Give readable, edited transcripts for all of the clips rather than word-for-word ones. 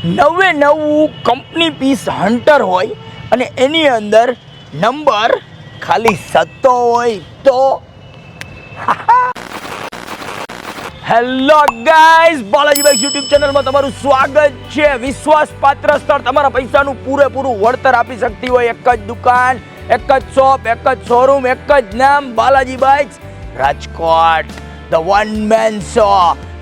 નવું company piece hunter હોય અને એની અંદર નંબર ખાલી 7 હોય તો hello guys, Balaji bikes YouTube ચેનલમાં તમારું સ્વાગત છે. વિશ્વાસપાત્ર સ્થળ, તમારા પૈસાનું પૂરેપૂરું વળતર આપી શકતી હોય એક જ દુકાન, એક જ શોપ, એક જ શોરૂમ, એક જ નામ, Balaji bikes Rajkot, the one man show.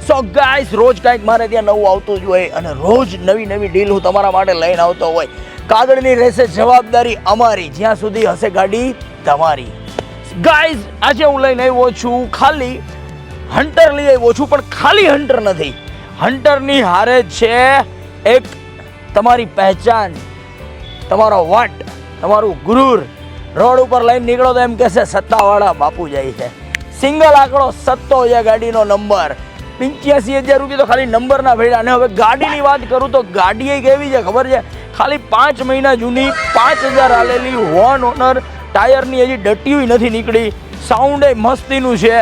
So guys, રોજ કાંઈક મારે ત્યાં નવું આવતું જ હોય અને રોજ નવી ડીલ હું તમારા માટે લઈને આવતો હોય. કાગળની રહેશે જવાબદારી અમારી, જ્યાં સુધી હશે ગાડી તમારી. ગાઈઝ, આજે હું લઈને આવ્યો છું ખાલી હન્ટર લઈ આવ્યો છું, પણ ખાલી હન્ટર નથી. હન્ટરની હારે છે એક તમારી પહેચાન, તમારો વટ, તમારું ગુરુર. રોડ ઉપર લઈને નીકળો તો એમ કહેશે સત્તાવાળા બાપુ જાય છે. સિંગલ આંકડો 7 છે ગાડીનો નંબર. 85,000 રૂપિયા તો ખાલી નંબરના ભેળા. અને હવે ગાડીની વાત કરું તો ગાડી એ કેવી છે ખબર છે? ખાલી 5 મહિના જૂની, 5,000 હાલેલી, વન ઓનર, ટાયરની હજી ડટ્ટીયું નથી નીકળી, સાઉન્ડ એ મસ્તીનું છે,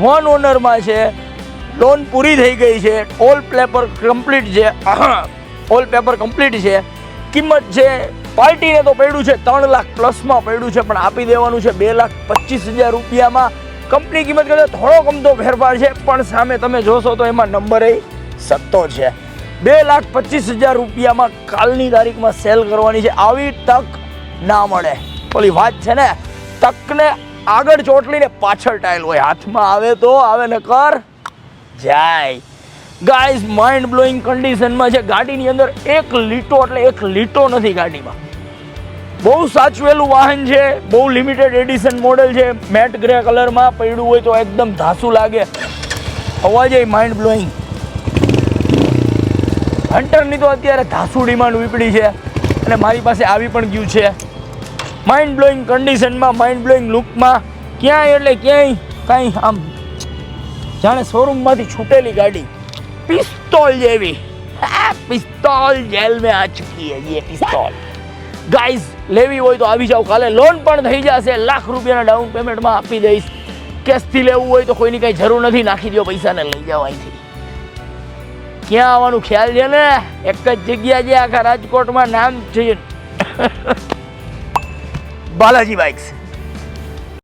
વન ઓનરમાં છે, લોન પૂરી થઈ ગઈ છે, ઓલ પેપર કમ્પ્લીટ છે, ઓલ પેપર કમ્પ્લીટ છે. કિંમત છે, પાર્ટીને તો પડ્યું છે 3 લાખ પ્લસમાં પડ્યું છે, પણ આપી દેવાનું છે 2,25,000 રૂપિયામાં. કંપની કિંમત કરતાં થોડો કમતો ફેરફાર છે, પણ સામે તમે જોશો તો એમાં નંબર 7 છે. 2,25,000 રૂપિયામાં કાલની તારીખમાં સેલ કરવાની છે. આવી તક ના મળે. ઓલી વાત છે ને, તકને આગળ ચોટલીને પાછળ ટાઈલ હોય, હાથમાં આવે તો આવે ને કર જાય. ગાઈઝ, માઇન્ડ બ્લોઈંગ કન્ડિશનમાં છે. ગાડીની અંદર એક લીટો એટલે એક લીટો નથી ગાડીમાં. બહુ સાચવેલું વાહન છે, બહુ લિમિટેડ એડિશન મોડેલ છે. મેટ ગ્રે કલરમાં પડ્યું હોય તો એકદમ ધાસુ લાગે. અવાજ માઇન્ડ બ્લોઈંગ. હન્ટરની તો અત્યારે ધાસુ ડિમાન્ડ વીપડી છે અને મારી પાસે આવી પણ ગયું છે. માઇન્ડ બ્લોઈંગ કન્ડિશનમાં, માઇન્ડ બ્લોઈંગ લુકમાં, ક્યાંય એટલે ક્યાંય કાંઈ આમ જાણે શોરૂમમાંથી છૂટેલી ગાડી, પિસ્તોલ જેવી. પિસ્તોલ જેલ મેં આ ચૂકી હે યે પિસ્તોલ. ગાઈઝ, લેવી હોય તો આવી જાઓ કાલે. લોન પણ થઈ જશે, લાખ રૂપિયાના ડાઉન પેમેન્ટમાં આપી દઈશ. કેશથી લેવું હોય તો કોઈની કાંઈ જરૂર નથી, નાખી દો પૈસા ને લઈ જાઓ અહીંથી. ક્યાં આવવાનું ખ્યાલ છે ને? એક જ જગ્યા છે આખા રાજકોટમાં, નામ છે બાલાજી બાઇક્સ.